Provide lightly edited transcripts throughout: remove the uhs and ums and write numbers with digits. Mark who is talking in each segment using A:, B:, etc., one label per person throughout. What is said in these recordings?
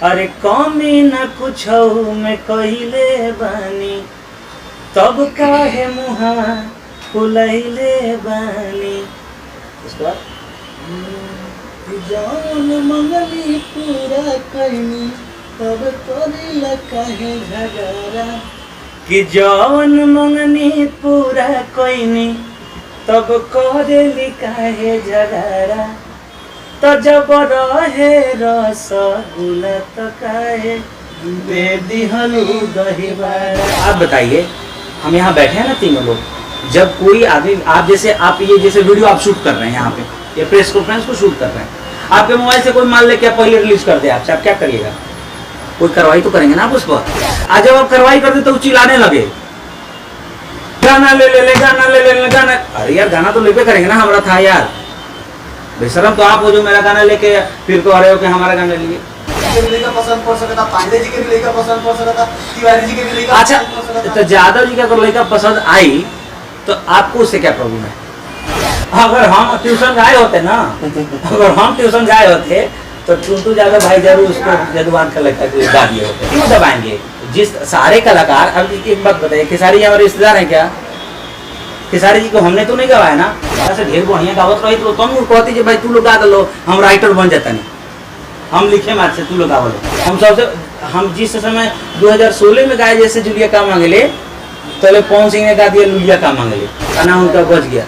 A: अरे कमी न कुछ में कहिले बानी, तब काहे मुहा फुलैले बानी। उसके बाद
B: जौन मंगली पूरा कैनी तब करेला काहे झगड़ा।
A: कि जौन मंगनी पूरा कोइनी तब करेली काहे झगड़ा। तो जब रहे रसगुल्ला तो काहे दे दिहलू दही बड़ा। आप बताइए, हम यहाँ बैठे हैं ना तीनों लोग, जब कोई आदमी आप जैसे ये जैसे वीडियो आप शूट कर रहे हैं यहाँ पे, ये प्रेस कॉन्फ्रेंस को शूट कर रहे हैं, आपके मोबाइल से कोई मान ले क्या पहले रिलीज कर दे आपसे, आप क्या करिएगा? कोई कार्रवाई तो करेंगे ना आप उस पर। आज जब आप कार्रवाई करते तो चिल्लाने लगे, गाना ले ले गाना ले ले गाना। अरे यार गाना तो लेके करेंगे ना, हमारा था यार। बेशरम तो आप हो जो मेरा गाना लेके फिर कह रहे हो कि हमारा गाना लिए।
B: पसंद पड़ सकता, पांडे जी के भी लड़का पसंद पड़ सकता, तिवारी जी के भी लड़का।
A: अच्छा तो यादव जी का अगर लड़का पसंद आई तो आपको उससे क्या प्रॉब्लम है? अगर हम ट्यूशन गए होते ना, अगर हम ट्यूशन गए होते तो टुंटू यादव भाई जरूर उसको जदवान का लड़का गा दिए होते। क्यों दबाएंगे? जिस सारे कलाकार, अब एक बात बताइए, खेसारी जी हमारे रिश्तेदार हैं क्या? खेसारी जी को हमने तो नहीं गवाया ना, ऐसे ढेर बढ़िया गावत रही तो तुम कहती कि भाई तू लोग गा दो, हम राइटर बन जाता नहीं, हम लिखे मार से तू लोग गावो। हम जिस समय 2016 में गाए जैसे जुलिया का मांगले, तो पवन सिंह ने गा दिया लुलिया का मांगले, गाना उनका बच गया।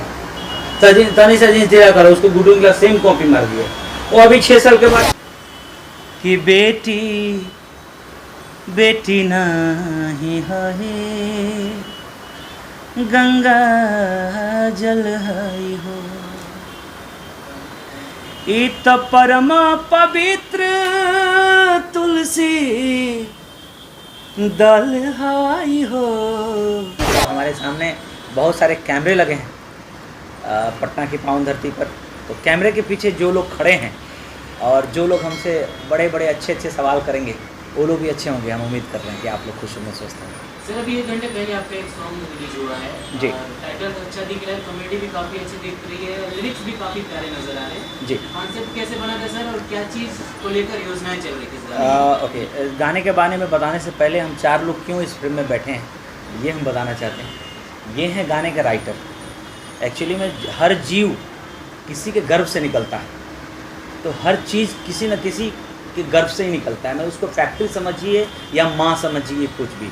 A: तनी से जींस दिया करो, उसको गुडू का सेम कॉपी मार दिया। वो अभी 6 साल के बाद कि बेटी बेटी नहीं है गंगा जल है हो, ई तो परम पवित्र तुलसी दल हाई हो। हमारे सामने बहुत सारे कैमरे लगे हैं पटना की पावन धरती पर। तो कैमरे के पीछे जो लोग खड़े हैं और जो लोग हमसे बड़े बड़े अच्छे अच्छे सवाल करेंगे, वो लोग भी अच्छे होंगे। हम उम्मीद कर रहे हैं कि आप लोग खुश होंगे, स्वस्थ होंगे।
C: सर अभी 1 घंटे पहले आपका एक सॉन्ग रिलीज हुआ है
A: जी।
C: टाइटल अच्छा दिख रहा है, कॉमेडी भी काफ़ी अच्छी दिख रही है, लिरिक्स भी काफ़ी प्यारे नजर आ रहे हैं।
A: जी।
C: कॉन्सेप्ट कैसे बना था सर, और क्या चीज़ को लेकर योजनाएं चल रही थी?
A: ओके, गाने के बारे में बताने से पहले हम 4 लोग क्यों इस फिल्म में बैठे हैं ये हम बताना चाहते हैं। ये हैं गाने के राइटर। एक्चुअली में हर जीव किसी के गर्भ से निकलता है, तो हर चीज़ किसी न किसी के गर्भ से ही निकलता है। मैं उसको फैक्ट्री समझिए या माँ समझिए, कुछ भी।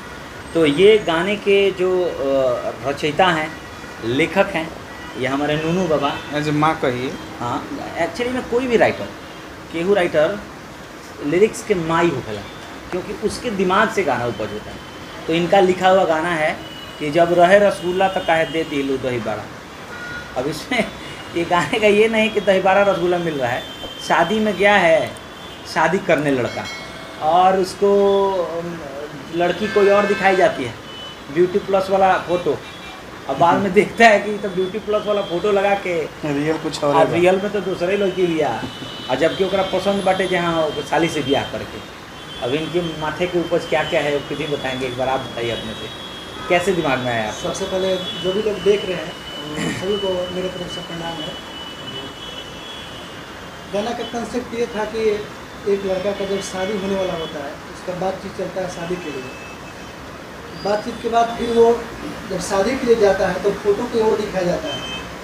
A: तो ये गाने के जो रचयिता हैं, लेखक हैं, ये हमारे नूनू बाबा।
D: ऐसे माँ कहिए।
A: हाँ, एक्चुअली में कोई भी राइटर, केहू राइटर लिरिक्स के माँ ही होगा, क्योंकि उसके दिमाग से गाना उपज होता है। तो इनका लिखा हुआ गाना है कि जब रहे रसगुल्ला तो काहे दे दिलू दही बड़ा। अब इसमें ये गाने का ये नहीं कि दही बड़ा रसगुल्ला मिल रहा है। शादी में गया है, शादी करने लड़का, और उसको लड़की कोई और दिखाई जाती है, ब्यूटी प्लस वाला फ़ोटो। अब बाद में देखता है कि तो ब्यूटी प्लस वाला फ़ोटो लगा के
D: रियल कुछ और है।
A: रियल में तो दूसरे लड़की लिया, और जबकि ओकरा पसंद बाटे जहाँ साली से ब्याह करके। अब इनके माथे के ऊपर क्या क्या है खुद ही बताएंगे, एक बार आप बताइए अपने से, कैसे दिमाग में आया?
B: सबसे पहले जो भी लोग देख रहे हैं सभी को मेरे तरफ से प्रणाम है। गाना का कंसेप्ट ये था कि एक लड़का का जब शादी होने वाला होता है, उसका बातचीत चलता है शादी के लिए। बातचीत के बाद फिर वो जब शादी के लिए जाता है तो फोटो की ओर दिखाया जाता है।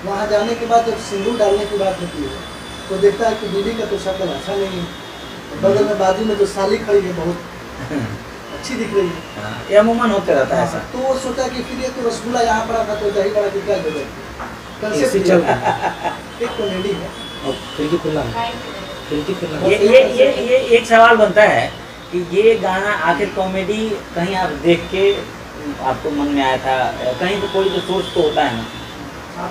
B: वहाँ जाने के बाद जब सिंदूर डालने की बात होती है तो देखता है कि बीवी का तो शक्ल अच्छा नहीं है। बगल में बाजू में जो साली खड़ी है बहुत अच्छी दिख रही है,
A: ये अमूमन होते रहता है ऐसा।
B: तो वो सोचा कि फिर ये तो रसगुल्ला यहाँ पड़ा था तो दही बड़ा की क्या जरूरत है। कंसेप्ट एक कॉमेडी है।
A: ये एक सवाल बनता है कि ये गाना आखिर कॉमेडी कहीं आप देख के आपको मन में आया था, कहीं तो कोई तो सोच तो होता है ना,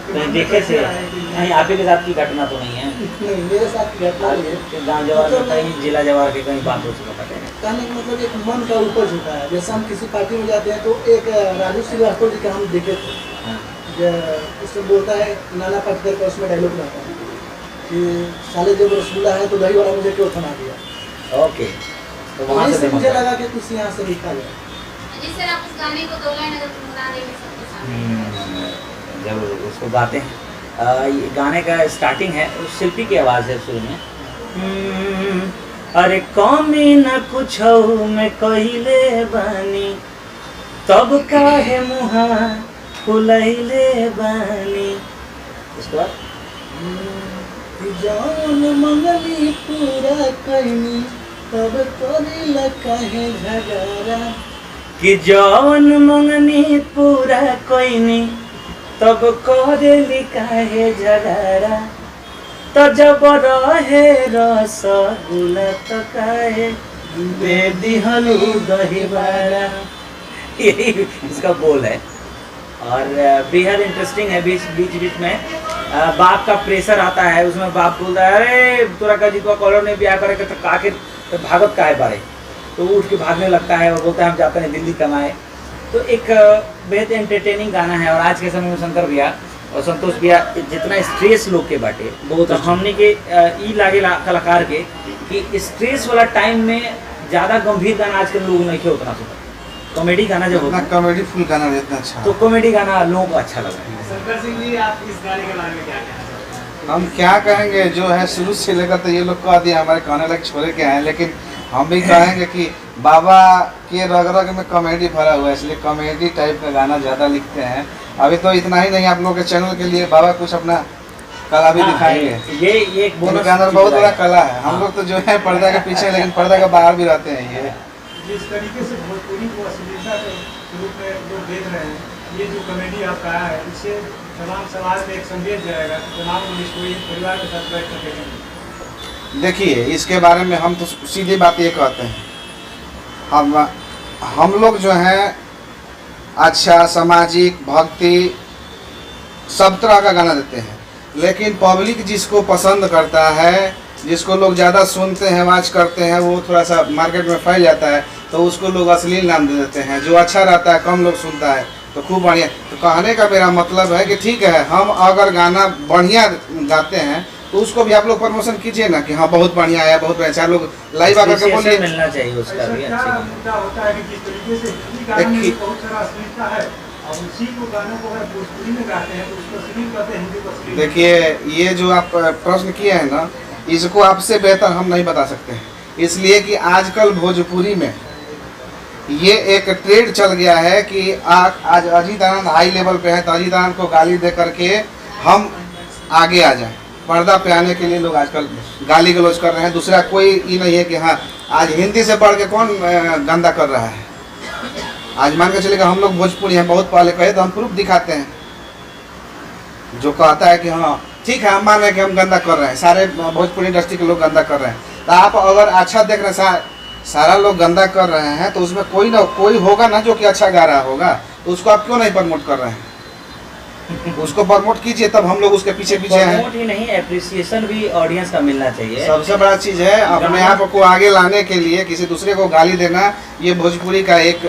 A: कहीं देखे से, कहीं आप ही के साथ की घटना तो नहीं है?
B: नहीं, मेरे साथ की घटना नहीं है।
A: गाँव जवार में कहीं जिला जवार के कहीं बात हो सकता है।
B: कहने का मतलब एक मन का उपज होता है। जैसे हम किसी पार्टी में जाते हैं तो एक राजू श्रीवास्तव जी का हम देखे थे, उससे बोलता है नाना पाटेकर का, उसमें डायलॉग रहता है कि साले जब रसगुल्ला है तो दही वाला मुझे क्यों थमा दिया।
A: ओके, तो वहाँ से
B: मुझे लगा कि कुछ यहाँ से लिखा जाए।
A: जरूर उसको गाते हैं। ये गाने का स्टार्टिंग है, उस शिल्पी की आवाज़ है शुरू में। अरे कमी न कुछ में कहिले बानी, तब काहे मुहा फुलैले बानी। उसके बाद
B: जौन मंगली पूरा कैनी तब करेला काहे झगड़ा।
A: कि जौन मंगनी पूरा कोइनी तब करेली काहे झगड़ा। तो जब रहे रसगुल्ला तो काहे दे दिहलू दही बड़ा। यही इसका बोल है। और बेहद इंटरेस्टिंग है। बीच बीच में बाप का प्रेशर आता है, उसमें बाप बोलता है अरे तोरा का जीतवा कॉलर ने ब्याह करे तो काके भागत का है बारे, तो उठ के भागने लगता है और बोलता है हम जाते हैं दिल्ली कमाए। तो एक बेहद एंटरटेनिंग गाना है। और आज के समय में शंकर भैया और संतोष भैया जितना स्ट्रेस लोग के बाटे बहुत हमने के ई लागे कलाकार के कि स्ट्रेस वाला टाइम में ज़्यादा गंभीर गाना आजकल लोग नहीं खेल उतना सुनते। कॉमेडी गाना जब होता है,
D: कॉमेडी फुल गाना रहता अच्छा।
A: तो कॉमेडी गाना लोगों को अच्छा लगा है।
C: शंकर सिंह जी, आप इस गाने के बारे में क्या कहना चाहते हैं?
D: हम क्या कहेंगे, जो है शुरू से लेकर तो ये लोग कह दिया हमारे कहने लगे छोड़े के हैं, लेकिन हम भी कहेंगे कि बाबा के रग रग में कॉमेडी भरा हुआ है, इसलिए कॉमेडी टाइप का गाना ज़्यादा लिखते हैं। अभी तो इतना ही नहीं, आप लोग के चैनल के लिए बाबा कुछ अपना कला भी दिखाएंगे।
A: ये एक बोनस
D: इनके अंदर बहुत बड़ा कला है। हम लोग तो जो है पर्दा के पीछे, लेकिन पर्दा के बाहर भी रहते हैं। ये
E: जिस तरीके से भोजपुरी को अश्लीलता के रूप में लोग देख रहे हैं, ये जो कॉमेडी आपका आया है, इससे तमाम समाज में एक संदेश जाएगा कि तमाम लोग इसको एक परिवार के साथ बैठ कर देखेंगे।
D: देखिए, इसके बारे में हम तो सीधी बात ये कहते हैं, हम लोग जो हैं अच्छा सामाजिक भक्ति सब तरह का गाना देते हैं, लेकिन पब्लिक जिसको पसंद करता है, जिसको लोग ज़्यादा सुनते हैं, वाच करते हैं, वो थोड़ा सा मार्केट में फैल जाता है, तो उसको लोग अश्लील नाम दे देते हैं। जो अच्छा रहता है, कम लोग सुनता है, तो खूब बढ़िया। तो कहने का मेरा मतलब है कि ठीक है, हम अगर गाना बढ़िया गाते हैं तो उसको भी आप लोग प्रमोशन कीजिए ना कि हाँ बहुत बढ़िया है, बहुत बढ़िया। चार लोग लाइव आकर के बोलिए,
A: मिलना चाहिए उसका भी।
E: ऐसा क्या मुद्दा होता है कि जिस तरीके से हिंदी गानों में बहुत सारा अश्लीलता है, और उसी को गानों को अगर भोजपुरी में गाते हैं तो उसको अश्लील कहते हैं, हिंदी को अश्लील।
D: देखिए ये जो आप प्रश्न किए हैं ना, इसको आपसे बेहतर हम नहीं बता सकते हैं, इसलिए कि आजकल भोजपुरी में ये एक ट्रेड चल गया है कि आज अजीत आनंद हाई लेवल पे है, तो अजीत आनंद को गाली दे करके हम आगे आ जाएं। पर्दा पे आने के लिए लोग आजकल गाली गलौज कर रहे हैं। दूसरा कोई ये नहीं है कि हाँ आज हिंदी से पढ़ के कौन गंदा कर रहा है। आज मान के चलेगा हम लोग भोजपुरी हैं, बहुत पहले कहे तो हम प्रूफ दिखाते हैं। जो कहता है कि हाँ ठीक है, हम मान रहे हैं कि हम गंदा कर रहे हैं, सारे भोजपुरी इंडस्ट्री के लोग गंदा कर रहे हैं, तो आप अगर अच्छा देख रहे हैं, सारा लोग गंदा कर रहे हैं, तो उसमें कोई ना कोई होगा ना जो कि अच्छा गा रहा होगा, तो उसको आप क्यों नहीं प्रमोट कर रहे हैं? उसको प्रमोट कीजिए, तब हम लोग उसके पीछे पीछे हैं।
A: प्रमोट ही नहीं, एप्रिसिएशन भी ऑडियंस का मिलना चाहिए।
D: सबसे बड़ा चीज है अपने आप को आगे लाने के लिए किसी दूसरे को गाली देना, ये भोजपुरी का एक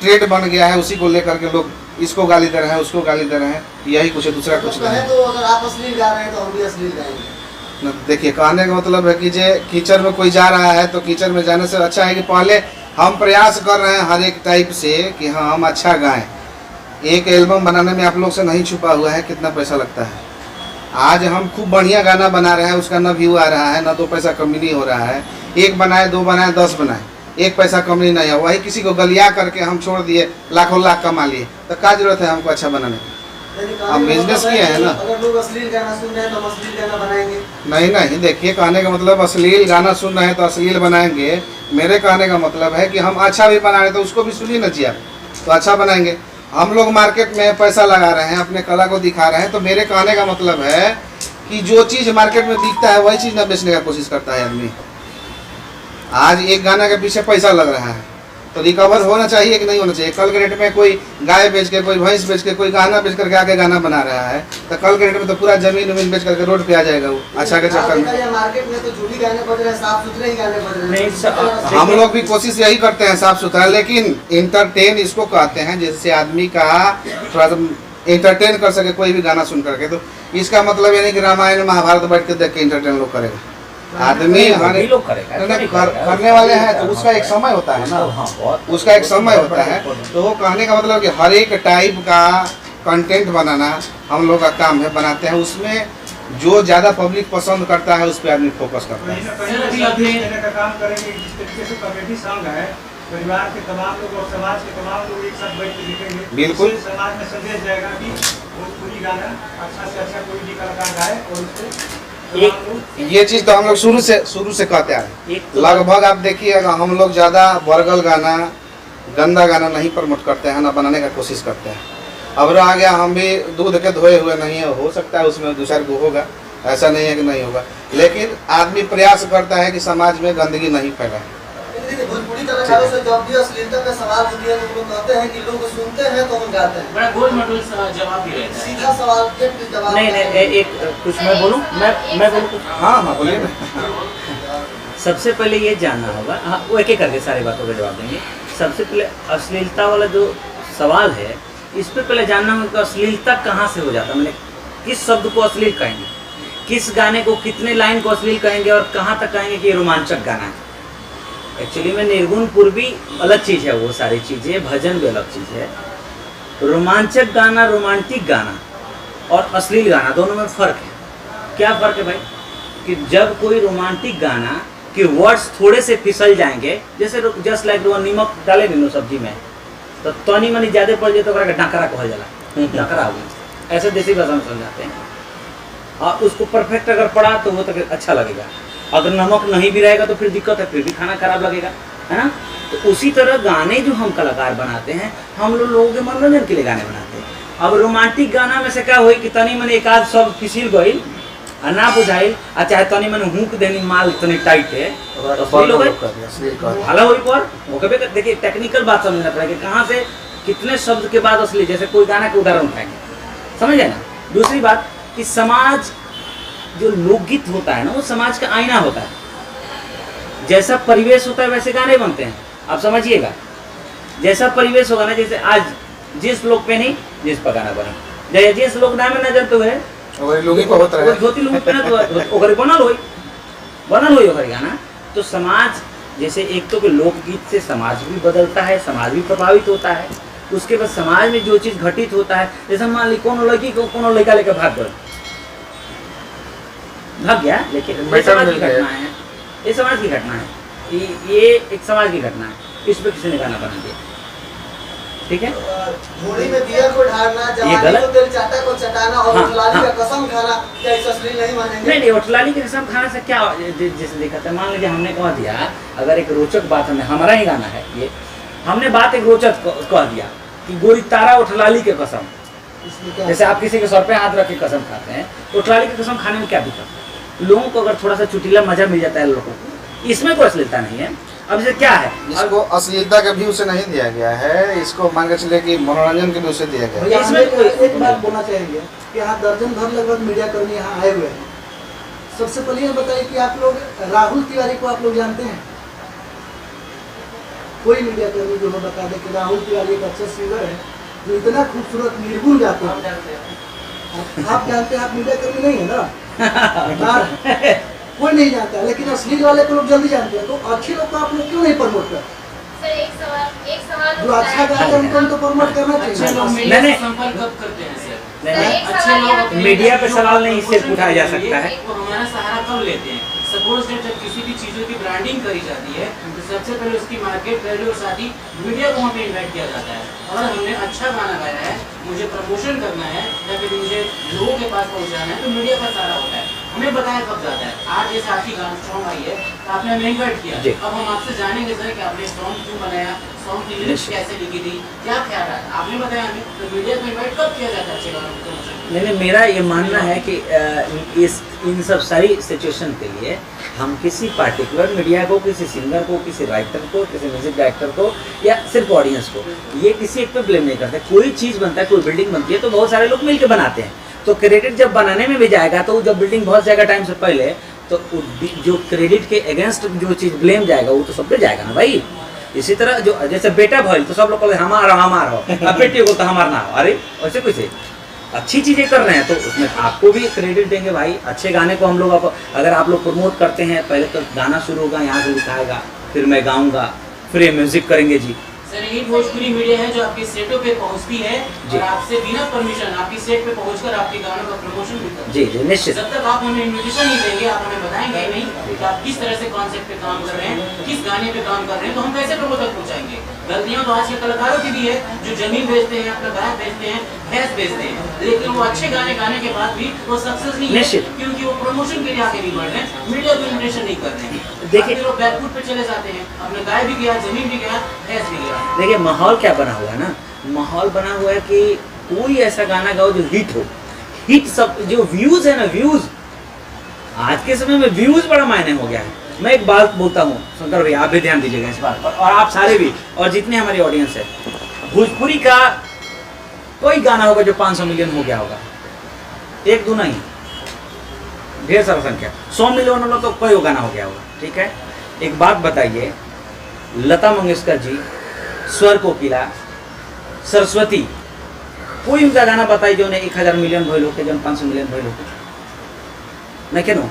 D: ट्रेड बन गया है। उसी को लेकर के लोग इसको गाली दे रहे हैं, उसको गाली दे रहे हैं, यही कुछ है, दूसरा कुछ नहीं।
B: तो अगर आप अश्लील गा रहे हैं तो हम भी अश्लील गाएंगे।
D: देखिए, कहने का मतलब है कि जे कीचड़ में कोई जा रहा है, तो कीचड़ में जाने से अच्छा है कि पहले हम प्रयास कर रहे हैं हर एक टाइप से कि हाँ हम अच्छा गाएं। एक एल्बम बनाने में आप लोग से नहीं छुपा हुआ है कितना पैसा लगता है। आज हम खूब बढ़िया गाना बना रहे हैं, उसका ना व्यू आ रहा है, ना तो पैसा कमी नहीं हो रहा है। एक बनाए, दो बनाए, 10 बनाए, एक पैसा कमी नहीं है। वही किसी को गलिया करके हम छोड़ दिए, लाखों लाख कमा लिए, तो क्या जरूरत है हमको अच्छा बनाने की? हम बिजनेस किए हैं ना।
B: अगर लोग अश्लील गाना सुन रहे हैं तो हम अश्लील गाना बनाएंगे।
D: नहीं, देखिए, कहने का मतलब अश्लील गाना सुन रहे हैं तो अश्लील बनाएंगे। मेरे कहने का मतलब है कि हम अच्छा भी बना रहे हैं तो उसको भी सुनिए ना जी आप, तो अच्छा बनाएंगे। हम लोग मार्केट में पैसा लगा रहे हैं, अपने कला को दिखा रहे हैं, तो मेरे कहने का मतलब है कि जो चीज़ मार्केट में बिकता है वही चीज़ ना बेचने का कोशिश करता है आदमी। आज एक गाना के पीछे पैसा लग रहा है, तो रिकवर होना चाहिए कि नहीं होना चाहिए? कल के डेट में कोई गाय बेच के, कोई भैंस बेच के, कोई गहना बेच करके आके गाना बना रहा है, तो कल के डेट में तो पूरा जमीन उमीन बेच करके रोड पे आ जाएगा वो अच्छा के चक्कर में।
B: मार्केट में तो झूठी गाने बज रहे हैं, साफ सुथरे ही गाने बज रहे हैं।
D: हम लोग भी कोशिश यही करते हैं साफ सुथरा, लेकिन इंटरटेन इसको कहते हैं जिससे आदमी का थोड़ा सा इंटरटेन कर सके कोई भी गाना सुन करके। तो इसका मतलब ये नहीं कि रामायण महाभारत बैठ के देख के इंटरटेन लोग करेगा। आदमी
A: लोग करेगा,
D: करने वाले हैं, तो उसका एक समय होता है ना, उसका एक समय होता है। तो वो कहने का मतलब कि हर एक टाइप का कंटेंट बनाना हम लोग का काम है, बनाते हैं। उसमें जो ज़्यादा पब्लिक पसंद करता है उस पर आदमी फोकस करता है।
E: कहीं ना
C: सर, अभी
E: कहीं
C: आपने-
E: संदेश देने का काम करेंगे। जिस तरीके से कॉमेडी सॉन्ग है, परिवार के तमाम लोग और समाज के तमाम लोग एक साथ बैठ के देखेंगे,
D: बिल्कुल।
E: इससे समाज में संदेश जाएगा कि भोजपुरी गाना अच्छा से अच्छा कोई भी कलाकार गाए और उससे
A: एक-
E: तमाम लोग
D: ये चीज़ तो हम लोग शुरू से कहते हैं।
A: एक तो
D: लगभग आप देखिएगा हम लोग ज़्यादा बर्गल गाना, गंदा गाना नहीं प्रमोट करते हैं, ना बनाने का कोशिश करते हैं। अब रह गया, हम भी दूध के धोए हुए नहीं है, हो सकता है उसमें दूसरा को होगा, ऐसा नहीं है कि नहीं होगा, लेकिन आदमी प्रयास करता है कि समाज में गंदगी नहीं फैलाए।
B: देखिए, भोजपुरी कलाकारों से जब भी अश्लीलता का सवाल होती है तो लोग कहते हैं कि लोग सुनते हैं तो हम गाते हैं।
C: बड़ा गोल मटोल जवाब भी रहता है।
B: सीधा सवाल के जवाब
A: नहीं एक कुछ मैं बोलूं, मैं बोलूं कुछ।
D: हाँ हाँ बोलिए ना।
A: सबसे पहले ये जानना होगा, हाँ वो एक एक करके सारी बातों का जवाब देंगे। सबसे पहले अश्लीलता वाला जो सवाल है, इस पे पहले जानना होगा कि अश्लीलता कहाँ से हो जाता है, मैंने किस शब्द को अश्लील कहेंगे, किस गाने को, कितने लाइन को अश्लील कहेंगे और कहाँ तक कहेंगे कि ये रोमांचक गाना है। एक्चुअली में निर्गुण पूर्वी अलग चीज़ है, वो सारी चीज़ें, भजन भी अलग चीज़ है। रोमांचक गाना, रोमांटिक गाना और अश्लील गाना दोनों में फ़र्क है। क्या फ़र्क है भाई? कि जब कोई रोमांटिक गाना के वर्ड्स थोड़े से फिसल जाएंगे, जैसे जस्ट लाइक नमक डाले नहीं सब्जी में तो तनी मनी ज़्यादा पड़ जाए तो डाकरा कहल जाला, डाकरा हो गया, ऐसे देसी भाषा में समझाते हैं। और उसको परफेक्ट अगर पड़ा तो वो तो अच्छा लगेगा, अगर नमक नहीं भी रहेगा तो फिर दिक्कत है, फिर भी खाना खराब लगेगा, है ना। तो उसी तरह गाने जो हम कलाकार बनाते हैं, हम लोगों के मनोरंजन के लिए गाने बनाते हैं। अब रोमांटिक गाना में से क्या हुई कि तनी मनी एक आध शब्द फिसिल गई आ ना बुझाइल, आ चाहे तनी मनी हुक देनी माल इतनी टाइट है तो भला हुई पर वो कभी देखिए टेक्निकल बात समझना पड़ेगा, कहाँ से कितने शब्द के बाद असली, जैसे कोई गाना के उदाहरण उठाएंगे, समझ है ना। दूसरी बात कि समाज जो लोकगीत होता है ना, वो समाज का आईना होता है। जैसा परिवेश होता है वैसे गाने बनते हैं, आप समझिएगा। जैसा परिवेश होगा ना, जैसे आज जिस लोग पे नहीं जिस पर गाना बने, जिस लोग नाम न जानते हुए
D: लोगी को होता है
A: धोती लुंगी पहना तो ओकरे बनल होई ओकरे गाना। तो समाज जैसे एक तो लोकगीत से समाज भी बदलता है, समाज भी प्रभावित होता है। उसके बाद समाज में जो चीज़ घटित होता है, जैसे मान ली कोनो लड़की को कोनो लड़का लेकर भाग गया, लेकिन ये समाज की घटना है, ये समाज की घटना है, ये एक समाज की घटना है, इस पर किसी ने गाना बना दिया, ठीक है।
B: घोड़ी में दिया को ढारना, जवानी को तेल चाटा को चटाना और उठलाली का कसम खाना, क्या इस अश्लील नहीं मानेंगे?
A: नहीं, उठलाली की कसम खाने से क्या, जैसे देखा था, मान लीजिए हमने कह दिया, अगर एक रोचक बात हमने, हमारा ही गाना है ये, हमने बात एक रोचक कह दिया कि गोरी तारा उठलाली के कसम, जैसे आप किसी के सर पे हाथ रख के कसम खाते हैं, उठलाली की कसम खाने में क्या दिक्कत है? लोगों को अगर थोड़ा सा चुटीला मजा मिल जाता है लोगों को, इसमें कोई अश्लीलता नहीं है। अब जैसे क्या है,
D: इसको अश्लीलता के व्यू से नहीं दिया गया है, इसको मान के चले कि मनोरंजन के व्यू से दिया गया है।
B: भैया,
A: इसमें
B: हम एक बात बोलना चाहेंगे कि यहाँ दर्जन भर लगभग मीडिया कर्मी यहाँ आए हुए हैं। सबसे पहले ये बताइए कि आप लोग राहुल तिवारी को आप लोग जानते हैं? कोई मीडिया कर्मी जो हमें बता दे कि राहुल तिवारी एक अच्छा सिंगर है जो इतना खूबसूरत निर्गुण गाते हैं। आप जानते हैं? आप मीडिया कर्मी नहीं है ना? कोई नहीं जानता, लेकिन अश्लील वाले को लोग जल्दी जानते हैं। तो अच्छे लोग को आप लोग क्यों नहीं प्रमोट करते?
F: सर एक सवाल
B: जो अच्छा गाते हैं उनको तो प्रमोट करना
C: अच्छे
B: चाहिए।
C: लोग मीडिया से संपर्क कब करते हैं सर?
A: नहीं,
C: अच्छे लोग
A: मीडिया पे सवाल नहीं, सिर्फ उठाया जा सकता है।
C: वो हमारा सहारा कब लेते हैं? सपोज दैट जब किसी भी चीज़ों की ब्रांडिंग करी जाती है तो सबसे पहले उसकी मार्केट वैल्यू और साथ ही मीडिया को हमें इन्वाइट किया जाता है। अगर हमने अच्छा गाना गाया है, मुझे प्रमोशन करना है या फिर मुझे लोगों के पास पहुंचाना है, तो मीडिया का सहारा होता है, हमें बताया कब जाता है। आज जैसे आपकी गाना सॉन्ग आई है तो आपने हमें इन्वाइट किया, अब हम आपसे जानेंगे सर कि आपने सॉन्ग क्यों बनाया, सॉन्ग की लिरिक्स कैसे लिखी थी, क्या ख्याल है, आपने बताया हमें। तो मीडिया को इन्वाइट कब किया जाता है अच्छे गानों को?
A: नहीं, मेरा ये मानना है कि इन सब सारी सिचुएशन के लिए हम किसी पार्टिकुलर मीडिया को, किसी सिंगर को, किसी राइटर को, किसी म्यूजिक डायरेक्टर को या सिर्फ ऑडियंस को, ये किसी एक पे ब्लेम नहीं करते। कोई चीज़ बनता है, कोई बिल्डिंग बनती है तो बहुत सारे लोग मिलकर बनाते हैं, तो क्रेडिट जब बनाने में भी जाएगा तो जब बिल्डिंग बहुत जाएगा टाइम से पहले, तो जो क्रेडिट के अगेंस्ट जो चीज़ ब्लेम जाएगा वो तो सब पे जाएगा ना भाई। इसी तरह जो जैसे बेटा भइल तो सब लोग कहते हमारा हो, अब बेटी को तो हमारा ना हो, अरे वैसे कैसे? अच्छी चीज़ें कर रहे हैं तो उसमें आपको भी क्रेडिट देंगे भाई। अच्छे गाने को हम लोग अगर आप लोग प्रमोट करते हैं, पहले तो गाना शुरू होगा, यहाँ से लिखाएगा, फिर मैं गाऊंगा, फिर ये म्यूजिक करेंगे जी,
C: सर ये भोजपुरी मीडिया है जो आपके सेटों पे पहुंचती है
A: जी।
C: और आपसे बिना परमिशन आपकी सेट पे पहुंचकर आपके गानों का प्रमोशन भी करती है।
A: जी जी निश्चित।
C: जब तक आप हमें इन्विटेशन नहीं देंगे, आप हमें बताएंगे नहीं कि आप किस तरह से कॉन्सेप्ट पे काम कर रहे हैं, किस गाने पे काम कर रहे हैं, तो हम कैसे लोगों तक पहुंचाएंगे। गलतियां तो आज के कलाकारों की भी है जो जमीन बेचते हैं, अपना गाय बेचते हैं, भैंस बेचते हैं, लेकिन वो अच्छे गाने गाने के बाद भी वो सक्सेस नहीं है
A: निश्चित।
C: क्योंकि वो प्रमोशन के लिए आगे नहीं बढ़ रहे हैं, मीडिया को इन्विटेशन नहीं कर रहे हैं।
A: देखिए-
C: लोग बैकफुट पे चले जाते हैं, अपना गाय भी गया, जमीन भी गया, भैंस भी गया।
A: देखिए माहौल क्या बना हुआ है ना, माहौल बना हुआ है कि कोई ऐसा गाना गाओ जो हिट हो। हिट सब जो व्यूज है ना, व्यूज आज के समय में व्यूज बड़ा मायने हो गया है। मैं एक बात बोलता हूँ शंकर भाई, आप भी ध्यान दीजिएगा इस बात पर, और आप सारे भी, और जितने हमारी ऑडियंस है, भोजपुरी का कोई गाना होगा जो 500 मिलियन हो गया होगा, एक दो नहीं, ढेर सारा संख्या, 100 मिलियन वाला तो कोई गाना हो गया होगा। ठीक है, एक बात बताइए, लता मंगेशकर जी, स्वर कोकिला, सरस्वती, कोई उनका गाना बताइए जो 1000 मिलियन भइल होके, जो 500 मिलियन भइल होके, नहीं केनो।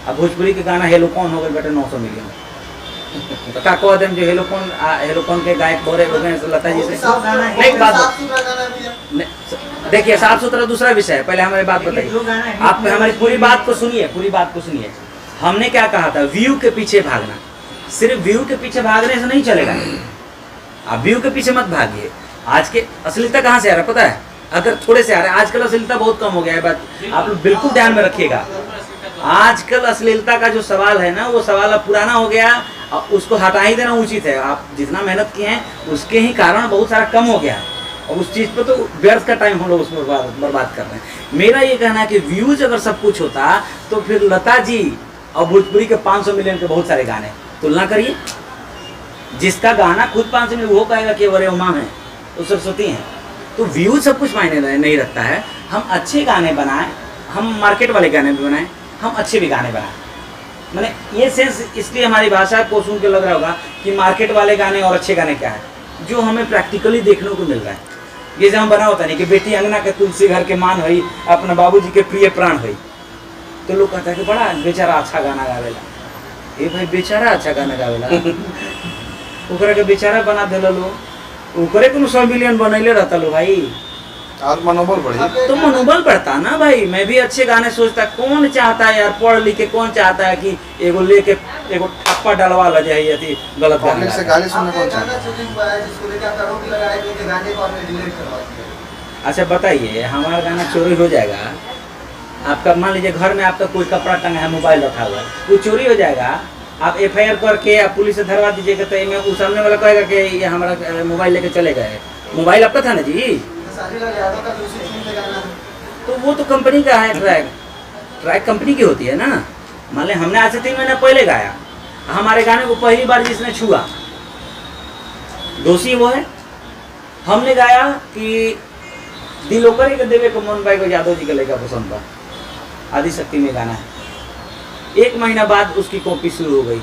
A: अब भोजपुरी के गाना हेलो कौन हो गए बेटे 900 मिलियन, तो का कह देम जो हेलो कौन के गायक बोरे हो गए लता जी से। नहीं एक बात देखिए, साफ सुथरा दूसरा विषय है, पहले हमारी बात बताइए, आप हमारी पूरी बात को सुनिए, पूरी बात को सुनिए। हमने क्या कहा था, व्यू के पीछे भागना, सिर्फ व्यू के पीछे भागने से नहीं चलेगा, आप व्यू के पीछे मत भागिए। आज के अश्लीलता कहाँ से आ रहा है पता है, अगर थोड़े से आ रहा है, आजकल अश्लीलता बहुत कम हो गया है, बात आप लोग बिल्कुल ध्यान में रखिएगा। आजकल अश्लीलता का जो सवाल है ना, वो सवाल अब पुराना हो गया, उसको हटा ही देना उचित है। आप जितना मेहनत किए हैं उसके ही कारण बहुत सारा कम हो गया है, और उस चीज़ पर तो व्यर्थ का टाइम हम लोग उसमें बर्बाद कर रहे हैं। मेरा ये कहना है कि व्यूज अगर सब कुछ होता तो फिर लता जी और भोजपुरी के 500 मिलियन के बहुत सारे गाने, तुलना करिए, जिसका गाना खुद 500 मिलियन वो कहेगा कि अरे उमा है तो सरस्वती हैं। तो व्यूज सब कुछ मायने नहीं रखता है। हम अच्छे गाने बनाएं, हम मार्केट वाले गाने भी बनाएं, हम अच्छे भी गाने बनाएं। मैंने ये सेंस इसलिए हमारी भाषा को सुन के लग रहा होगा कि मार्केट वाले गाने और अच्छे गाने क्या है, जो हमें प्रैक्टिकली देखने को मिल रहा है। जैसे हम बना होता नहीं कि बेटी अंगना के तुलसी घर के मान हुई, अपना बाबूजी के प्रिय प्राण हुई, तो लोग कहता है कि बड़ा बेचारा अच्छा गाना गावेला, ये भाई बेचारा अच्छा गाना गावेला ओकरा के बेचारा बना देला लो, ओकरे को 100 मिलियन बनैले रहता लो भाई,
D: और मनोबल बढ़ी।
A: तो मनोबल बढ़ता ना भाई। मैं भी अच्छे गाने सोचता, कौन चाहता है यार पढ़ लिख के, कौन चाहता है कि एगो लेके एगो ठप्पा डलवा ल जाए यदि गलत गाना
D: पब्लिक से
A: गाता है।
D: गाली सुनने कौन चाहता है?
A: अच्छा बताइए, हमारा गाना चोरी हो जाएगा, आपका मान लीजिए घर में आपका कोई कपड़ा टंगा है, मोबाइल रखा हुआ है, वो चोरी हो जाएगा, आप FIR करके आप पुलिस से धरवा दीजिएगा, तो इनमें उस सामने वाला कहेगा कि ये हमारा मोबाइल लेके चले गए। मोबाइल आपका था ना जी, तो वो तो कंपनी का है, ट्रैक कंपनी की होती है ना। मान लें हमने आज से 3 महीना पहले गाया, हमारे गाने को पहली बार जिसने छुआ दोषी वो है। हमने गाया कि दिल ओकरे के देवे को मोहन भाई को यादव जी के लड़का पसंद था, आदि शक्ति में गाना है। 1 महीना बाद उसकी कॉपी शुरू हो गई।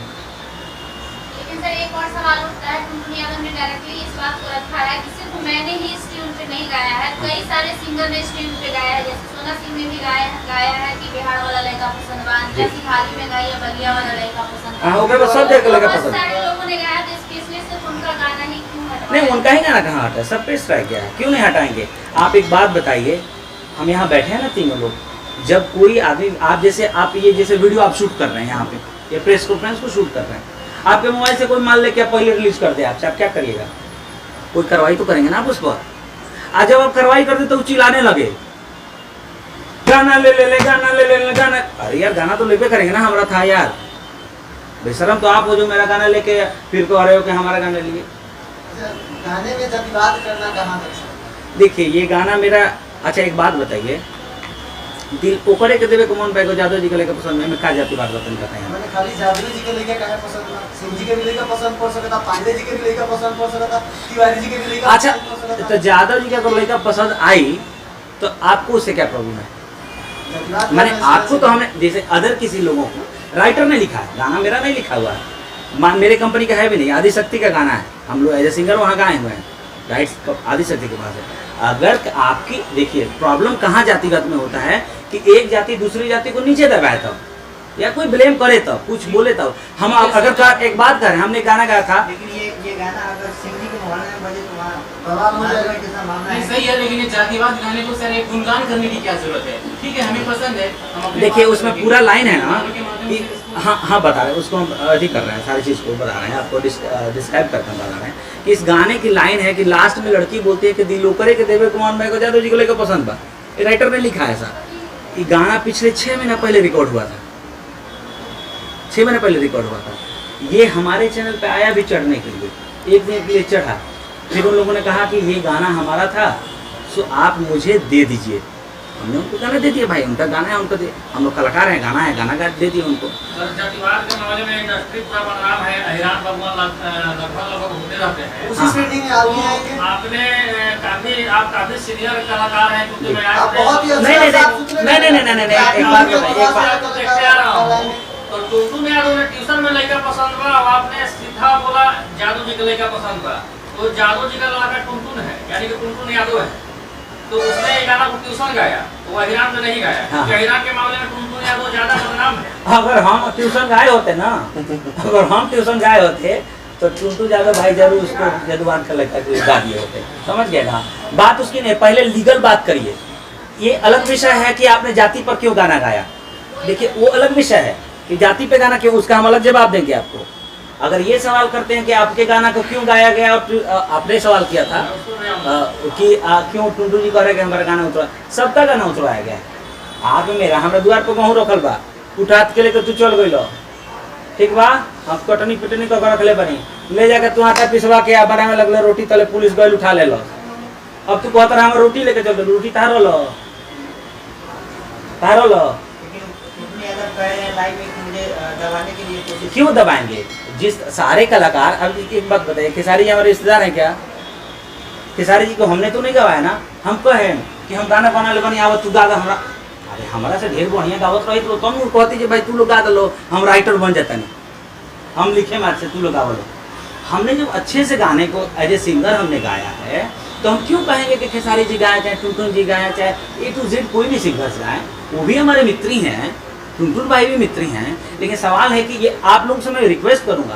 F: लेकिन सर एक और सवाल उठता है, टुनटुन यादव ने डायरेक्टली इस बात को रखा है कि सिर्फ मैंने ही इस ट्यून पे नहीं गाया है, कई सारे सिंगर ने इस ट्यून पे गाया है, जैसे सोना सिंह ने भी गाया है कि बिहार वाला लड़का पसंद बा, जैसी हाली में गाई है बलिया वाला लड़का पसंद।
A: हाँ, ओकरे बाद सब जगह लड़का
F: बहुत
A: पसंद।
F: सारे लोगों ने गाया, तो स्पेशली सिर्फ उनका गाना ही क्यों हटवाया?
A: नहीं, उनका ही गाना कहाँ हटा है, सब पे स्ट्राइक गया है, क्यों नहीं हटाएंगे। आप एक बात बताइए, हम यहाँ बैठे हैं ना तीनों लोग, जब कोई आदमी आप ये जैसे वीडियो आप शूट कर रहे हैं यहाँ पे, ये प्रेस कॉन्फ्रेंस को शूट कर रहे हैं, आपके मोबाइल से कोई मान ले क्या पहले रिलीज कर दे आपसे, आप क्या करिएगा? कोई कार्रवाई तो करेंगे ना आप उस पर। आज जब आप कार्रवाई करते तो चिल्लाने लगे, गाना ले गाना। अरे यार गाना तो लेके करेंगे ना, हमारा था यार, बेशरम तो आप हो जो मेरा गाना लेके फिर कह रहे हो कि हमारा गाना लिए।
B: गाने में जातिवाद करना कहाँ तक?
A: देखिए ये गाना मेरा, अच्छा एक बात बताइए, दिल ओकरे के देवे को मोहन भाई को यादव जी के लेकर पसंद है, मैं का जातिवाद बतन कहते हैं।
B: मैंने खाली यादव जी के लेके काहे पसंद ना, सिंह जी के भी लेके पसंद पड़ सकता, पांडे जी के भी लेके पसंद पड़ सकता, तिवारी जी के भी लेके
A: अच्छा
B: पसंद पड़ सकता।
A: तो यादव जी का अगर लड़का पसंद आई तो आपको उससे क्या प्रॉब्लम है?
B: जातिवाद
A: मैंने
B: करना
A: आपको तो
B: ऐसे-
A: हमने जैसे अदर किसी लोगों को, राइटर ने लिखा है गाना, मेरा नहीं लिखा हुआ है, मेरे कंपनी का है भी नहीं, आदि शक्ति का गाना है, हम लोग एज ए सिंगर वहाँ गाए हुए हैं, राइट्स आदि शक्ति के पास है। अगर आपकी देखिए प्रॉब्लम कहाँ जातिगत में होता है कि एक जाति दूसरी जाति को नीचे दबाए तब, या कोई ब्लेम करे तब, कुछ बोले तब। हम अगर एक बात करें, हमने गाना गाया था,
G: लेकिन ये गाना अगर सिंधी के
C: नहीं सही है, लेकिन ये जातिवाद गाने को सर एक गुणगान करने की क्या जरूरत है? ठीक है, हमें पसंद है, हम अपने
A: देखिए
C: बात
A: उसमें
C: को
A: पूरा लाइन है ना
C: के माध्यम
A: कि
C: से
A: हाँ बता रहे हैं उसको, हम अधिक कर रहे हैं, सारी चीज़ को बता रहे हैं, आपको डिस्क्राइब करके बता रहे हैं कि इस गाने की लाइन है कि लास्ट में लड़की बोलती है कि दिलो करे के देवे कुमार भाई को जादव जी को लेकर पसंद बा। ये राइटर ने लिखा है ऐसा। ये गाना पिछले 6 महीना पहले रिकॉर्ड हुआ था, 6 महीने पहले रिकॉर्ड हुआ था। ये हमारे चैनल पे आया भी चढ़ने के लिए, एक दिन के लिए चढ़ा, फिर उन लोगों ने कहा कि ये गाना हमारा था, सो आप मुझे दे दीजिए। हमने उनको गाना दे दिया, भाई उनका गाना है, उनको दे, हम लोग कलाकार हैं, गाना है, गाना गा दे दिए उनको।
G: सर जातिवाद के मामले में इंडस्ट्री पूरा बदनाम है, अहिरान भगवान लगभग होते रहते हैं।
B: उसी स्टेडिंग में आप भी आएंगे।
G: आपने आप काफी सीनियर कलाकार हैं, क्योंकि मैं
B: आप बहुत ही
A: नहीं, नहीं, एक बात बताइए, एक बात।
G: तो देखते आ रहा हूँ, तो टुनटुन यादव ने ट्यूशन में लड़का पसंद बा, और आपने सीधा बोला जादू जी का लड़का पसंद बा। तो जादू जी का लड़का टुनटुन है, यानी कि टुनटुन यादव है, तो उसने ये गाना को ट्यूशन गाया, तो अहिरान ने नहीं गाया।
A: हाँ।
G: अहिरान के मामले में टुनटुन यादव ज्यादा बदनाम है।
A: अगर हम ट्यूशन गाए होते ना, अगर हम ट्यूशन गाए होते तो टुनटू यादव भाई जरूर उसको जदवान का लड़का गा दिए होते। समझ गए ना? बात उसकी नहीं, पहले लीगल बात करिए। ये अलग विषय है कि आपने जाति पर क्यों गाना गाया, देखिए वो अलग विषय है कि जाति पे गाना क्यों, उसका हम अलग जवाब देंगे आपको। अगर ये सवाल करते हैं कि आपके गाना को क्यों गाया गया, और आपने सवाल किया था कि क्यों टुनटू जी कह रहे कि हमारा गाना उतरा, सबका गाना उतरवाया गया है। आप मेरा हमारे द्वार पर कहूँ रखल बा, उठा के लेकर तू चल गई, ठीक बा, हम कटनी पिटनी कर रखले बनी, ले जाकर तू आटा पिसवा के बनाए में लगल रोटी, तले पुलिस गई उठा ले लो। अब तू कहता रहा हम रोटी लेके चल, रोटी तारो लो, तारो लो। क्यों दबाएंगे? जिस सारे कलाकार, अब एक बात बताइए, खेसारी जी हमारे रिश्तेदार हैं क्या? खेसारी जी को हमने तो नहीं गवाया ना, हम कहें कि हम गाना बना ले बनी आवत तू गा दा हमरा, अरे हमारा से ढेर बढ़िया गावत रही तो तुम कहती कि भाई तू लोग गा दलो, हम राइटर बन जाता नहीं, हम लिखे मार से तू लोग गा लो। हमने जब अच्छे से गाने को एज ए सिंगर हमने गाया है, तो हम क्यों कहेंगे कि खेसारी जी गाया, चाहे टुनटुन जी गाया, चाहे A to Z कोई भी सिंगर्स गाए, वो भी हमारे मित्र ही हैं, टुनटुन भाई भी मित्र ही हैं। लेकिन सवाल है कि ये आप लोगों से मैं रिक्वेस्ट करूँगा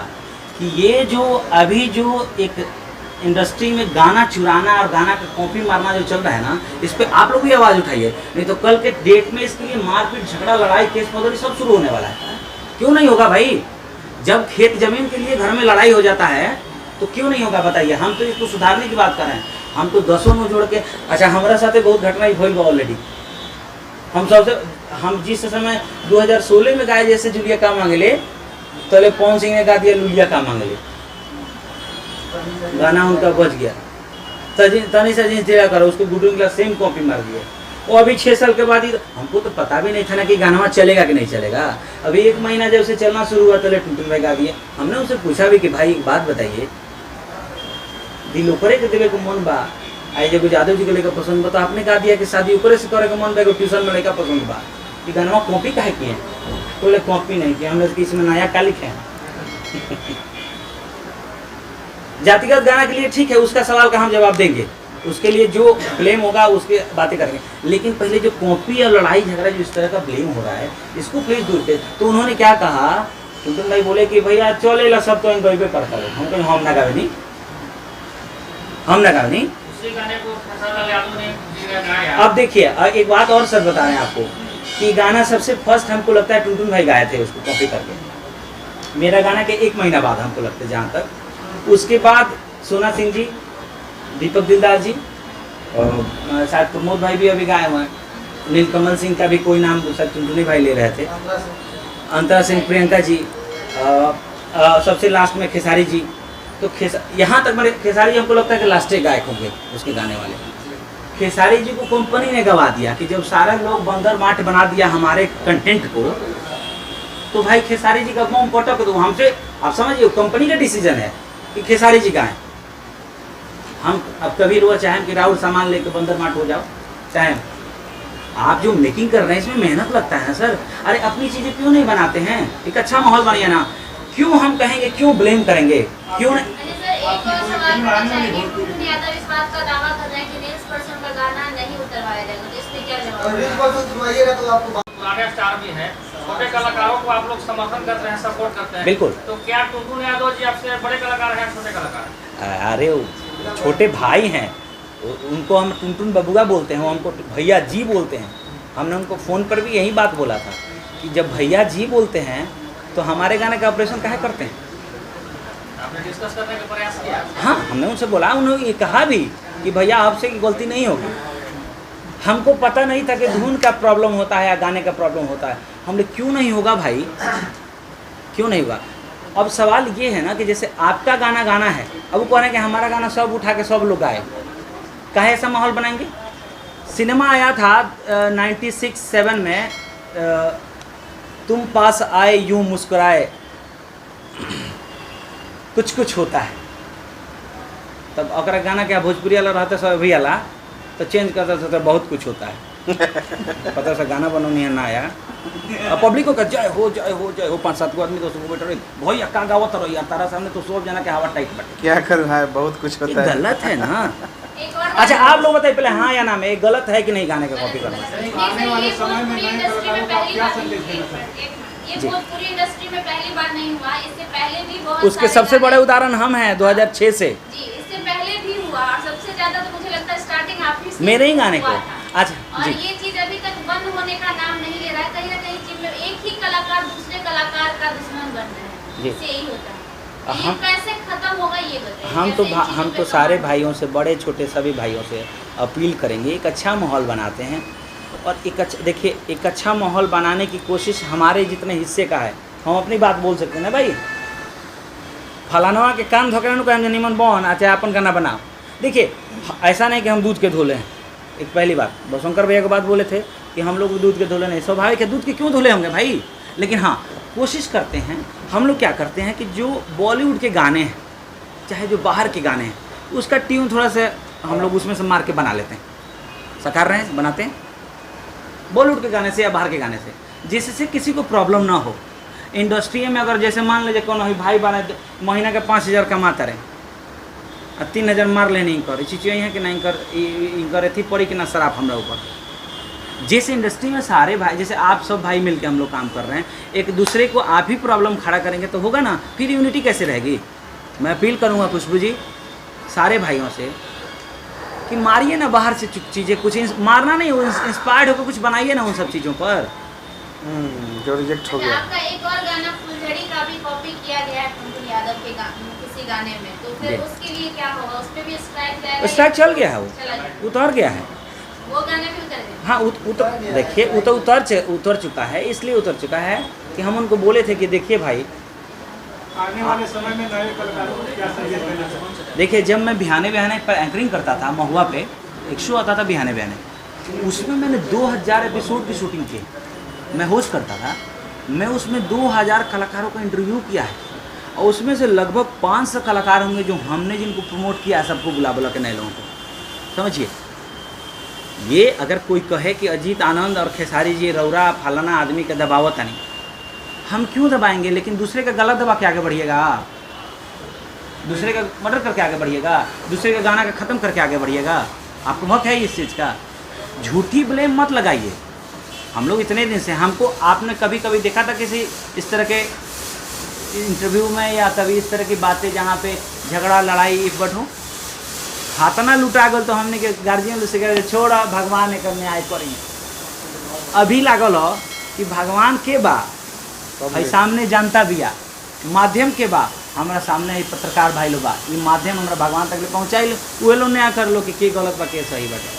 A: कि ये जो अभी जो एक इंडस्ट्री में गाना चुराना और गाना का कॉपी मारना जो चल रहा है ना, इस पर आप लोग भी आवाज़ उठाइए, नहीं तो कल के डेट में इसके लिए मारपीट, झगड़ा, लड़ाई, केस फौजदारी सब शुरू होने वाला है। क्यों नहीं होगा भाई? जब खेत जमीन के लिए घर में लड़ाई हो जाता है तो क्यों नहीं होगा बताइए? हम तो इसको सुधारने की बात कर रहे हैं, हम तो 10 में जोड़ के। अच्छा, हमारे साथ बहुत घटना हुई ऑलरेडी, हम जिस समय 2016 में गाए जैसे जुलिया का मांगले, तले पवन सिंह ने गा दिया लुलिया का मांगले, गाना उनका बच गया, तनी से जींस दिया करो, उसको गुड्डू के सेम कॉपी मार दिया। वो अभी 6 साल के बाद ही, हमको तो पता भी नहीं था ना कि गाना चलेगा कि नहीं चलेगा। अभी 1 महीना जब से चलना शुरू हुआ तले टुनटुन भाई गा दिए। हमने उनसे पूछा भी कि भाई एक बात बताइए, दिल ओकरे के देवे को मन बा, आई जब यादव जी को लेकर पसंद बा, तो आपने कहा दिया कि शादी ओकरे से करे के मन बा, ट्यूशन में लेकर पसंद बा, कि गाना कॉपी काहे किए? बोले कॉपी नहीं किया, हमने इसमें नया क्या लिखे हैं। जातिगत गाना के लिए ठीक है, उसका सवाल का हम जवाब देंगे, उसके लिए जो ब्लेम होगा उसकी बातें करेंगे, लेकिन पहले जो कॉपी और लड़ाई झगड़ा जो इस तरह का ब्लेम हो रहा है, इसको प्लीज दूर करें। तो उन्होंने क्या कहा, टुनटुन भाई बोले कि भैया चलेला सब तो गईबे करता है, हम कहीं हम ना गावे नहीं, हम ना गावे नहीं।
G: उसी गाने को खेसारी यादव ने गाया।
A: अब देखिए एक बात और सर बता रहे हैं आपको कि गाना सबसे फर्स्ट हमको लगता है टुनटुन भाई गाए थे उसको कॉपी करके, मेरा गाना के 1 महीना बाद हमको लगता है जहाँ तक। उसके बाद सोना सिंह जी, दीपक दिलदार जी, और शायद प्रमोद भाई भी अभी गाए हुए हैं, नीलकमल सिंह का भी कोई नाम शायद टुनटुनी भाई ले रहे थे, अंतरा सिंह, प्रियंका जी, सबसे लास्ट में खेसारी जी। तो यहाँ तक मेरे खेसारी जी हमको लगता है कि लास्टे गायक होंगे उसके गाने वाले। खेसारी जी को कंपनी ने गवा दिया कि जब सारा लोग बंदर माठ बना दिया हमारे कंटेंट को, तो भाई खेसारी जी का बम पटक दो हमसे। आप समझिए कंपनी का डिसीजन है कि खेसारी जी गाएं। हम अब कभी रोज चाहें कि राहुल सामान लेके बंदर माठ हो जाओ, चाहें आप जो मेकिंग कर रहे हैं इसमें मेहनत लगता है ना सर। अरे अपनी चीजें क्यों नहीं बनाते हैं? एक अच्छा माहौल बनिए ना, क्यों हम कहेंगे, क्यों ब्लेम करेंगे, क्यों नहीं?
F: एक और सवाल पूछना चाहिए, टुनटुन यादव इस बात का दावा कर रहे हैं कि रील्स पर्सन का गाना नहीं उतरवाया जाएगा, तो इसमें क्या जवाब?
G: पुराने स्टार भी हैं, छोटे कलाकारों को आप लोग समर्थन करते हैं, सपोर्ट करते हैं।
A: बिल्कुल।
G: तो क्या टुनटुन यादव जी आपसे बड़े कलाकार हैं, छोटे कलाकार?
A: अरे छोटे भाई हैं, उनको हम टुनटुन बबुआ बोलते हैं, वो हमको भैया जी बोलते हैं। हमने उनको फ़ोन पर भी यही बात बोला था कि जब भैया जी बोलते हैं तो हमारे गाने का ऑपरेशन काहे करते हैं।
G: आपने डिस्कस करने का प्रयास किया?
A: हाँ, हमने उनसे बोला, उन्होंने ये कहा भी कि भैया आपसे की गलती नहीं होगी। हमको पता नहीं था कि धुन का प्रॉब्लम होता है या गाने का प्रॉब्लम होता है। हमने क्यों नहीं होगा भाई, क्यों नहीं होगा। अब सवाल ये है ना कि जैसे आपका गाना गाना है, अब वो कह रहे हैं कि हमारा गाना सब उठा के सब लोग गाए, काहे ऐसा माहौल बनाएंगे। सिनेमा आया था 96-7 में, तुम पास आए यूं मुस्कुराए कुछ कुछ होता है। तब अगर गाना क्या भोजपुरी वाला रहता सब अभी वाला तो चेंज करता था तो बहुत कुछ होता है। पता सा गाना बनोनी है ना आया, अब पब्लिक को कह जय हो जय हो जय हो, 5-7 आदमी तो बैठ रहे भाई अक्का गावत रहो यार, तारा सामने तो सब जना के हवा टाइट बैठे।
D: क्या करूँ है, बहुत कुछ होता है।
A: गलत है ना।
F: एक और
A: अच्छा आप लोग बताइए पहले हाँ या ना में, गलत है कि नहीं गाने का कॉपी करना।
E: आने वाले समय में नए कलाकारों का क्या संदेश देना चाहिए?
F: ये
A: जी।
F: भोजपुरी इंडस्ट्री में पहली बार नहीं हुआ, इससे पहले भी बहुत
A: उसके
F: सारे
A: सबसे बड़े
F: गाने-
A: उदाहरण हम हैं 2006 से।
F: जी, इससे पहले भी हुआ और सबसे ज्यादा तो मुझे लगता है स्टार्टिंग आप ही से
A: मेरे ही गाने
F: हुआ
A: को।
F: था।
A: अच्छा
F: और
A: जी,
F: ये चीज अभी तक बंद होने का नाम नहीं ले रहा है। कहीं ना कहीं चीज में एक ही कलाकार दूसरे कलाकार का दुश्मन बन रहा है,
A: जी।
F: इससे यही होता है। ये
A: हम-
F: कैसे खत्म होगा ये बताइए।
A: हम
F: कैसे इन
A: हम
F: चीजों
A: तो
F: पे
A: सारे
F: काम-
A: भाइयों से, बड़े छोटे सभी भाइयों से अपील करेंगे, एक अच्छा माहौल बनाते हैं। और एक अच्छा देखिए, एक अच्छा माहौल बनाने की कोशिश हमारे जितने हिस्से का है, हम अपनी बात बोल सकते हैं ना भाई। फलानवा के कान धोकरे को हम निमन बन अच्छा अपन गाना बनाओ। देखिए ऐसा नहीं कि हम दूध के धोले हैं। एक पहली बात शंकर भैया की बात बोले थे कि हम लोग दूध के धोले नहीं, स्वाभाविक है, दूध के क्यों धोले होंगे भाई। लेकिन हाँ, कोशिश करते हैं हम लोग, क्या करते हैं कि जो बॉलीवुड के गाने हैं चाहे जो बाहर के गाने हैं, उसका ट्यून थोड़ा सा हम लोग उसमें से मार के बना लेते हैं। सकार रहे हैं, बनाते हैं बॉलीवुड के गाने से या बाहर के गाने से, जिससे किसी को प्रॉब्लम ना हो। इंडस्ट्री में अगर जैसे मान लीजिए कौन भाई बना महीना का 5,000 कमाता रहे और 3,000 मार ले नहीं कर, चीज़ है कि नहीं कर थी पड़ी कि ना शराब हमारा ऊपर। जिस इंडस्ट्री में सारे भाई, जैसे आप सब भाई मिलके हम लोग काम कर रहे हैं, एक दूसरे को आप ही प्रॉब्लम खड़ा करेंगे तो होगा ना, फिर यूनिटी कैसे रहेगी। मैं अपील करूँगा खुशबू जी सारे भाइयों से कि मारिए ना बाहर से चीज़ें, कुछ मारना नहीं, इंस्पायर्ड होकर कुछ बनाइए ना उन सब चीज़ों पर।
D: जो रिजेक्ट हो गया।
F: आपका एक और गाना फुलझड़ी का भी कॉपी किया गया है टुनटुन यादव के किसी गाने में, तो फिर
A: जी।
F: उसके लिए क्या होगा? उस पे भी स्ट्राइक जाएगा?
A: स्ट्राइक चल गया है,
F: चला गया।
A: वो उतर गया है।
F: वो गाने भी उतर गए?
A: हाँ देखिए वो तो उतर चुका है, इसलिए उतर चुका है कि हम उनको बोले थे कि देखिए भाई,
E: आने वाले समय में नए कलाकारों को क्या संदेश देना चाहिए?
A: देखिए जब मैं बिहाने पर एंकरिंग करता था, महुआ पे एक शो आता था बिहाने, उसमें मैंने 2000 एपिसोड की शूटिंग की। मैं होस्ट करता था, मैं उसमें 2000 कलाकारों का इंटरव्यू किया है और उसमें से लगभग 500 कलाकार होंगे जो हमने जिनको प्रमोट किया है, सबको बुला के नए लोगों को। समझिए, ये अगर कोई कहे कि अजीत आनंद और खेसारी जी रौरा फलाना आदमी का दबावत नहीं, हम क्यों दबाएंगे? लेकिन दूसरे का गलत दबा के आगे बढ़िएगा, दूसरे का मर्डर करके आगे बढ़िएगा, दूसरे का गाना का ख़त्म करके आगे बढ़िएगा। आपको हक है इस चीज़ का, झूठी ब्लेम मत लगाइए। हम लोग इतने दिन से, हमको आपने कभी कभी देखा था किसी इस तरह के इंटरव्यू में या कभी इस तरह की बातें जहाँ पे झगड़ा लड़ाई इफबट हो, खातना लुटा गल तो हमने के गार्जियन से कह छोड़ा भगवान ने करने आए पड़ी। अभी लागल हो कि भगवान के बा भाई सामने जानता बिया, माध्यम के बा हमारा सामने ही पत्रकार भाई लोग बा, ये माध्यम हमारा भगवान तक ले पहुँचाई लो, वो लोग नया कर लो कि के गलत बा के सही बटे।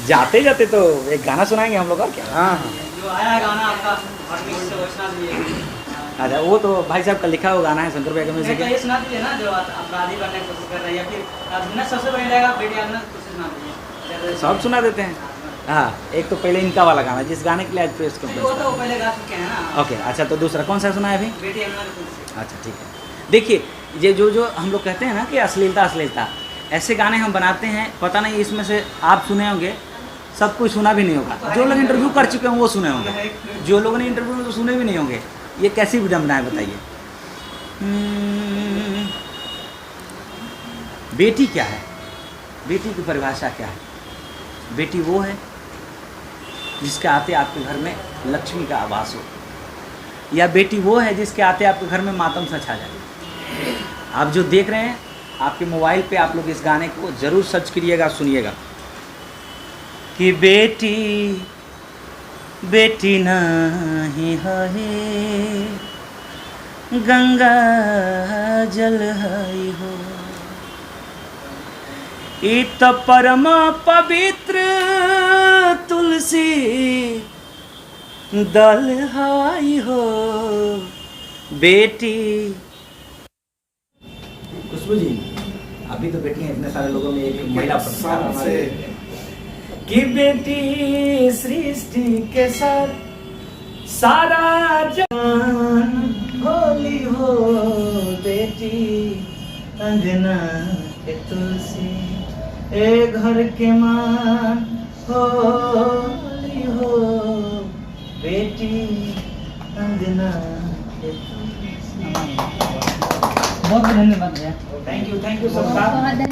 A: जाते जाते तो एक गाना सुनाएंगे हम लोग और क्या।
D: हाँ हाँ,
G: जो आया है गाना आपका हॉटमिक्स से वैसा भी
A: अच्छा वो तो भाई साहब का लिखा हुआ गाना है शंकर भैया के म्यूजिक
G: ये सुना दीजिए ना, जो अपराधी बनने की कोशिश कर रहे हैं या फिर बिना सबसे बड़ी रहेगा बेटी आने की कोशिश ना दीजिए।
A: सब सुना देते हैं। हाँ, एक तो पहले इनका वाला गाना जिस गाने के लिए आज प्रेस
G: वो
A: कॉन्फ्रेंस।
G: तो पहले गा चुके हैं ना।
A: ओके, अच्छा तो दूसरा कौन सा सुना है अभी?
G: बेटी आने की कोशिश।
A: अच्छा ठीक है। देखिए ये जो हम लोग कहते हैं ना कि अश्लीलता, ऐसे गाने हम बनाते हैं, पता नहीं इसमें से आप सुने होंगे, सब कोई सुना भी नहीं होगा। जो लोग इंटरव्यू कर चुके हैं वो सुने होंगे, जो लोगों ने इंटरव्यू में तो सुने भी नहीं होंगे। ये कैसी विडम्बना है बताइए। बेटी क्या है? बेटी की परिभाषा क्या है? बेटी वो है जिसके आते आपके घर में लक्ष्मी का आवास हो, या बेटी वो है जिसके आते आपके घर में मातम सा छा जाए। आप जो देख रहे हैं आपके मोबाइल पे आप लोग इस गाने को ज़रूर सर्च करिएगा, सुनिएगा कि बेटी बेटी नहीं है गंगा जल हई हो, ई त परम पवित्र तुलसी दल हई हो बेटी। खुशबू जी, अभी तो बेटी हैं, इतने सारे लोगों में एक महिला पत्रकार हमारे कि बेटी सृष्टि के साथ सारा जहान होली हो बेटी अंगना के तुलसी ए घर के मान होली हो बेटी अंगना के तुलसी। बहुत धन्यवाद भैया। थैंक यू सबका।